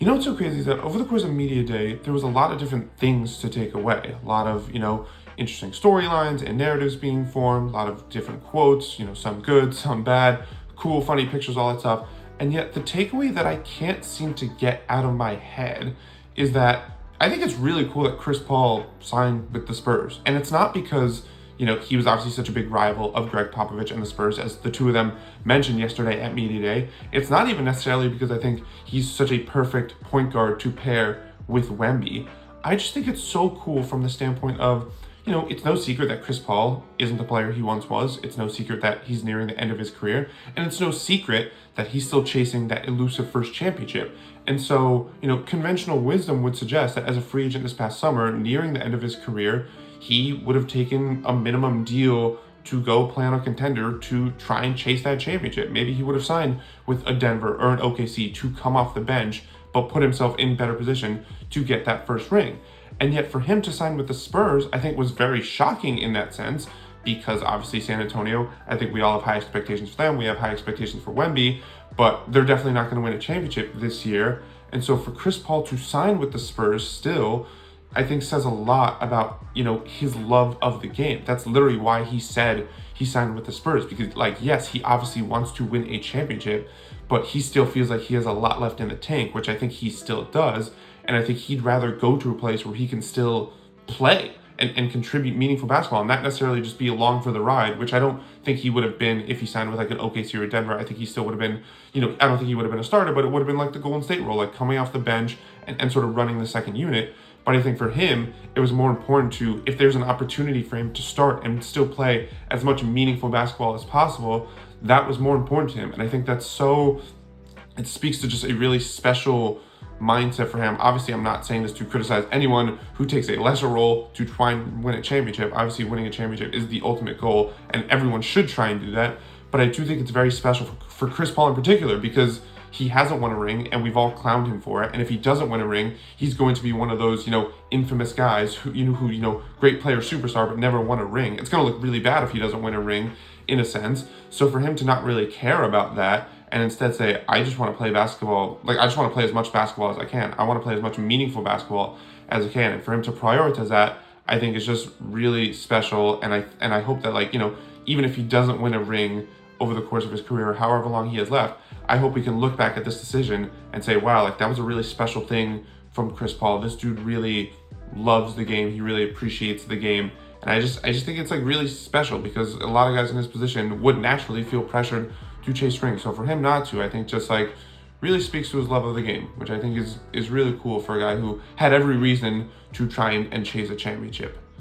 You know what's so crazy is that over the course of media day, there was a lot of different things to take away. A lot of, interesting storylines and narratives being formed, a lot of different quotes, some good, some bad, cool, funny pictures, all that stuff. And yet the takeaway that I can't seem to get out of my head is that I think it's really cool that Chris Paul signed with the Spurs. And it's not because he was obviously such a big rival of Greg Popovich and the Spurs, as the two of them mentioned yesterday at Media Day. It's not even necessarily because I think he's such a perfect point guard to pair with Wemby. I just think it's so cool from the standpoint of, it's no secret that Chris Paul isn't the player he once was. It's no secret that he's nearing the end of his career. And it's no secret that he's still chasing that elusive first championship. And so, conventional wisdom would suggest that as a free agent this past summer, nearing the end of his career, he would have taken a minimum deal to go play on a contender to try and chase that championship. Maybe he would have signed with a Denver or an OKC to come off the bench, but put himself in better position to get that first ring. And yet for him to sign with the Spurs, I think was very shocking in that sense, because obviously San Antonio, I think we all have high expectations for them. We have high expectations for Wemby, but they're definitely not going to win a championship this year. And so for Chris Paul to sign with the Spurs still, I think says a lot about, his love of the game. That's literally why he said he signed with the Spurs, because yes, he obviously wants to win a championship, but he still feels like he has a lot left in the tank, which I think he still does. And I think he'd rather go to a place where he can still play and contribute meaningful basketball and not necessarily just be along for the ride, which I don't think he would have been if he signed with an OKC or Denver. I think he still would have been, I don't think he would have been a starter, but it would have been like the Golden State role, like coming off the bench and sort of running the second unit. But I think for him, it was more important to, if there's an opportunity for him to start and still play as much meaningful basketball as possible, that was more important to him. And I think it speaks to just a really special mindset for him. Obviously, I'm not saying this to criticize anyone who takes a lesser role to try and win a championship. Obviously, winning a championship is the ultimate goal, and everyone should try and do that. But I do think it's very special for Chris Paul in particular, because he hasn't won a ring, and we've all clowned him for it. And if he doesn't win a ring, he's going to be one of those, infamous guys who, great player, superstar, but never won a ring. It's going to look really bad if he doesn't win a ring, in a sense. So for him to not really care about that and instead say, I just want to play basketball, I just want to play as much basketball as I can. I want to play as much meaningful basketball as I can. And for him to prioritize that, I think is just really special. And I hope that even if he doesn't win a ring over the course of his career, or however long he has left, I hope we can look back at this decision and say, wow, that was a really special thing from Chris Paul. This dude really loves the game. He really appreciates the game. And I just think it's really special, because a lot of guys in his position would naturally feel pressured to chase rings. So for him not to, I think just really speaks to his love of the game, which I think is really cool for a guy who had every reason to try and chase a championship.